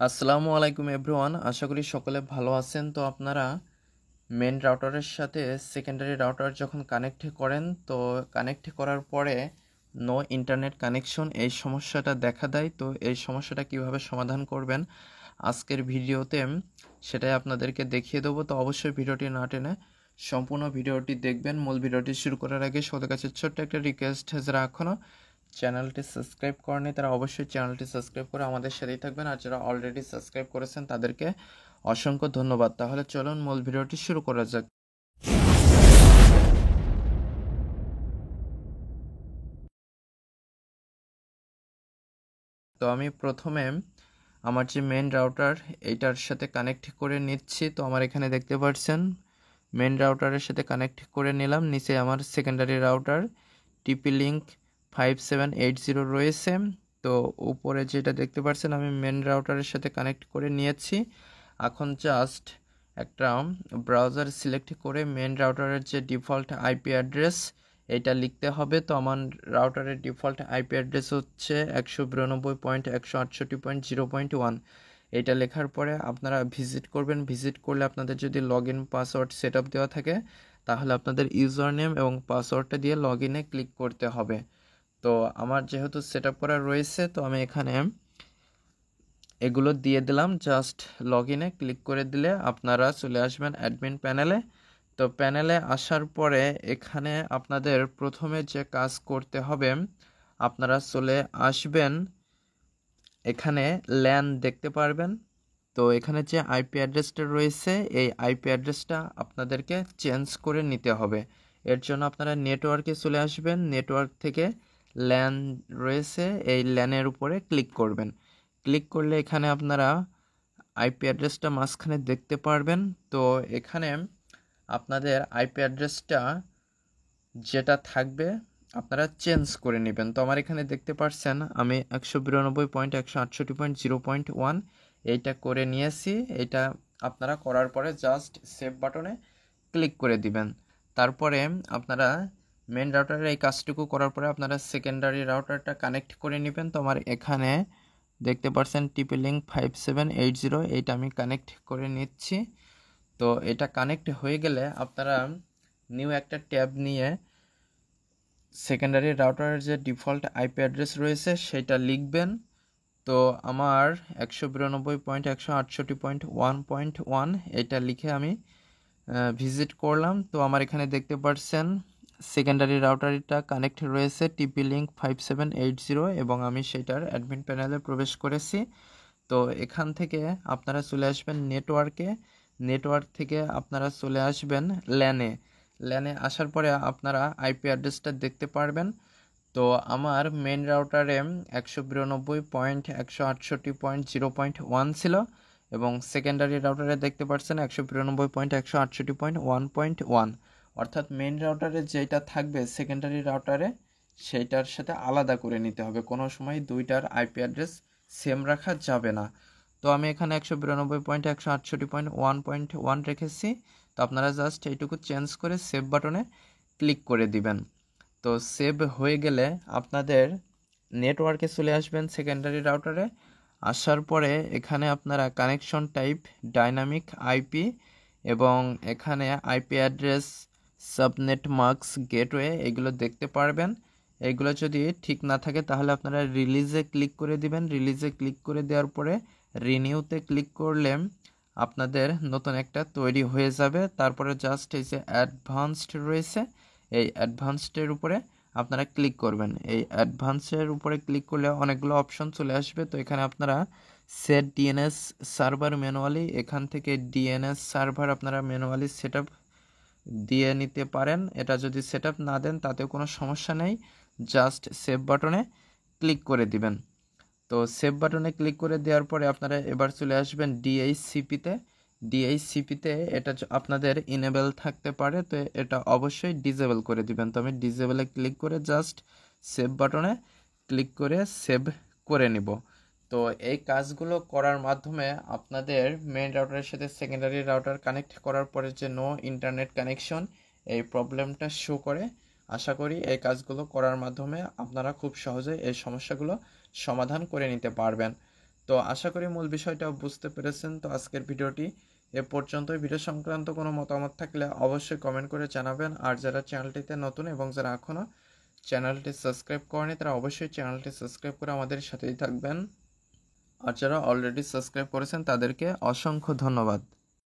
আসসালামু আলাইকুম এভরিওয়ান, আশা করি সকলে ভালো আছেন। তো আপনারা মেন রাউটারের সাথে সেকেন্ডারি রাউটার যখন কানেক্ট করেন, তো কানেক্ট করার পরে নো ইন্টারনেট কানেকশন এই সমস্যাটা দেখা দেয়। তো এই সমস্যাটা কিভাবে সমাধান করবেন আজকের ভিডিওতে সেটাই আপনাদেরকে দেখিয়ে দেবো। তো অবশ্যই ভিডিওটি না টেনে সম্পূর্ণ ভিডিওটি দেখবেন। মূল ভিডিওটি শুরু করার আগে সকলের কাছে ছোট্ট একটা রিকোয়েস্ট, যারা এখনও চ্যানেলটি সাবস্ক্রাইব করেনি তারা অবশ্যই চ্যানেলটি সাবস্ক্রাইব করে আমাদের সাথেই থাকবেন, আর যারা অলরেডি সাবস্ক্রাইব করেছেন তাদেরকে অসংখ্য ধন্যবাদ। তাহলে চলুন মূল ভিডিওটি শুরু করা যাক। তো আমি প্রথমে আমার যে মেন রাউটার এইটার সাথে কানেক্ট করে নিচ্ছি। তো আমার এখানে দেখতে পাচ্ছেন মেন রাউটারের সাথে কানেক্ট করে নিলাম। নিচে আমার সেকেন্ডারি রাউটার টিপি লিঙ্ক 5780 রয়েছে। তো উপরে যেটা দেখতে পাচ্ছেন আমি মেন রাউটারের সাথে কানেক্ট করে নিয়েছি। এখন জাস্ট একটা ব্রাউজার সিলেক্ট করে মেন রাউটারের যে ডিফল্ট আইপি অ্যাড্রেস এটা লিখতে হবে। তো আমার রাউটারের ডিফল্ট আইপি অ্যাড্রেস হচ্ছে 192.168.0.1। এটা লেখার পরে আপনারা ভিজিট করবেন। ভিজিট করলে আপনাদের যদি log in password set up দেওয়া থাকে তাহলে আপনাদের ইউজার নেম এবং পাসওয়ার্ডটা দিয়ে লগ ইনে ক্লিক করতে হবে। তো আমার যেহেতু সেট আপ করা রয়েছে, তো আমি এখানে এগুলো দিয়ে দিলাম। জাস্ট লগ ইনে ক্লিক করে দিলে আপনারা চলে আসবেন অ্যাডমিন প্যানেলে। তো প্যানেলে আসার পরে এখানে আপনাদের প্রথমে যে কাজ করতে হবে, আপনারা চলে আসবেন এখানে ল্যান দেখতে পারবেন। তো এখানে যে আইপি অ্যাড্রেসটা রয়েছে এই আইপি অ্যাড্রেসটা আপনাদেরকে চেঞ্জ করে নিতে হবে। এর জন্য আপনারা নেটওয়ার্কে চলে আসবেন। নেটওয়ার্ক থেকে ল্যান রয়েছে, এই ল্যানের উপরে ক্লিক করবেন। ক্লিক করলে এখানে আপনারা আইপি অ্যাড্রেসটা মাঝখানে দেখতে পারবেন। তো এখানে আপনাদের আইপি অ্যাড্রেসটা যেটা থাকবে আপনারা চেঞ্জ করে নেবেন। তো আমার এখানে দেখতে পাচ্ছেন আমি 192.168.0.1 এইটা করে নিয়েছি। এইটা আপনারা করার পরে জাস্ট সেভ বাটনে ক্লিক করে দিবেন। তারপরে আপনারা মেন রাউটারের এই কাজটুকু করার পরে আপনারা সেকেন্ডারি রাউটারটা কানেক্ট করে নেবেন। তো আমার এখানে দেখতে পাচ্ছেন টিপি লিঙ্ক 5780 এইটা আমি কানেক্ট করে নিচ্ছি। তো এটা কানেক্ট হয়ে গেলে আপনারা নিউ একটা ট্যাব নিয়ে সেকেন্ডারি রাউটারের যে ডিফল্ট আইপি অ্যাড্রেস রয়েছে সেটা লিখবেন। তো আমার 192.168.1.1 এটা লিখে আমি ভিজিট করলাম। তো আমার এখানে দেখতে পাচ্ছেন সেকেন্ডারি রাউটারটা কানেক্ট রয়েছে টিপি লিঙ্ক 5780 এবং আমি সেটার অ্যাডমিন প্যানেলে প্রবেশ করেছি। তো এখান থেকে আপনারা চলে আসবেন নেটওয়ার্কে। নেটওয়ার্ক থেকে আপনারা চলে আসবেন ল্যানে। ল্যানে আসার পরে আপনারা আইপি অ্যাড্রেসটা দেখতে পারবেন। তো আমার মেন রাউটারে 192.168.0.1 ছিল এবং সেকেন্ডারি রাউটারে দেখতে পাচ্ছেন 192.168.1.1। অর্থাৎ মেন রাউটারে যেটা থাকবে সেকেন্ডারি রাউটারে সেইটার সাথে আলাদা করে নিতে হবে। কোনো সময় দুইটার আইপি অ্যাড্রেস সেম রাখা যাবে না। তো আমি এখানে 192.168.1.1 রেখেছি। তো আপনারা জাস্ট এইটুকু চেঞ্জ করে সেভ বাটনে ক্লিক করে দিবেন। তো সেভ হয়ে গেলে আপনাদের নেটওয়ার্কে চলে আসবেন সেকেন্ডারি রাউটারে। আসার পরে এখানে আপনারা কানেকশন টাইপ ডাইনামিক আইপি এবং এখানে IP address subnet marks gateway এগুলো দেখতে পারবেন। এগুলো যদি ঠিক না থাকে তাহলে আপনারা রিলিজে ক্লিক করে দিবেন। রিলিজে ক্লিক করে দেওয়ার পরে রিনিউতে ক্লিক করলে আপনাদের নতুন একটা তৈরি হয়ে যাবে। তারপরে জাস্ট এই যে অ্যাডভান্সড রয়েছে এই অ্যাডভান্সডের উপরে আপনারা ক্লিক করবেন। এই অ্যাডভান্সের উপরে ক্লিক করলে অনেকগুলো অপশন চলে আসবে। তো এখানে আপনারা সেট ডিএনএস সার্ভার ম্যানুয়ালি, এখান থেকে ডিএনএস সার্ভার আপনারা ম্যানুয়ালি সেট আপ দিয়ে নিতে পারেন। এটা যদি সেট আপ না দেন তাতেও কোনো সমস্যা নেই, জাস্ট সেভ বাটনে ক্লিক করে দিবেন। তো সেভ বাটনে ক্লিক করে দেওয়ার পরে আপনারা এবার চলে আসবেন ডিএইচসিপিতে। ডিএইচসিপিতে এটা আপনাদের ইনেবল থাকতে পারে, তো এটা অবশ্যই ডিসেবল করে দিবেন। তো আমি ডিসেবলে ক্লিক করে জাস্ট সেভ বাটনে ক্লিক করে সেভ করে নিব। তো এই কাজগুলো করার মাধ্যমে আপনাদের মেইন রাউটারের সাথে সেকেন্ডারি রাউটার কানেক্ট করার পরে যে নো ইন্টারনেট কানেকশন এই প্রবলেমটা শো করে। আশা করি এই কাজগুলো করার মাধ্যমে আপনারা খুব সহজে এই সমস্যাগুলো সমাধান করে নিতে পারবেন। তো আশা করি মূল বিষয়টা বুঝতে পেরেছেন। তো আজকের ভিডিওটি এ পর্যন্তই। ভিডিও সংক্রান্ত কোনো মতামত থাকলে অবশ্যই কমেন্ট করে জানাবেন। আর যারা চ্যানেলটিতে নতুন এবং যারা এখনও চ্যানেলটি সাবস্ক্রাইব করেনি তারা অবশ্যই চ্যানেলটি সাবস্ক্রাইব করে আমাদের সাথেই থাকবেন। আর যারা অলরেডি সাবস্ক্রাইব করেছেন তাদেরকে অসংখ্য ধন্যবাদ।